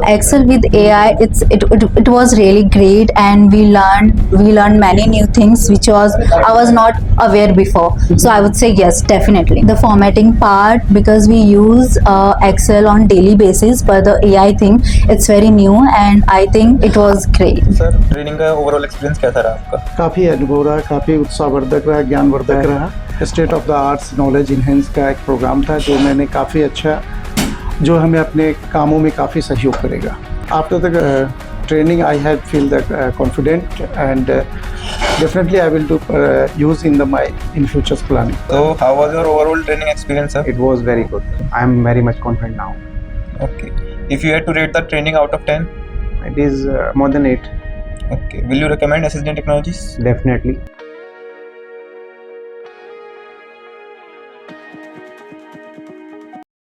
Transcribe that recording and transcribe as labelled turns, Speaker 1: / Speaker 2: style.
Speaker 1: Excel with AI, it was really great, and we learned many new things which I was not aware before. So I would say yes, definitely. The formatting part, because we use Excel on daily basis, but the AI thing, it's very new, and I think it was great.
Speaker 2: Sir training का overall experience कैसा रहा आपका?
Speaker 3: काफ़ी अनुभव रहा, काफ़ी उत्साहवर्धक रहा, ज्ञानवर्धक रहा। State of the arts knowledge enhance का एक प्रोग्राम था जो मैंने काफ़ी अच्छा, जो हमें अपने कामों में काफ़ी सहयोग करेगा। After the training I have feel that confident, and definitely I will do use in in future's planning.
Speaker 2: So how was your overall training experience, sir?
Speaker 4: It was very good. I am very much confident now.
Speaker 2: Okay. If you had to rate the training out of 10,
Speaker 4: It is more than 8.
Speaker 2: okay. Will you recommend SSDN Technologies?
Speaker 4: Definitely.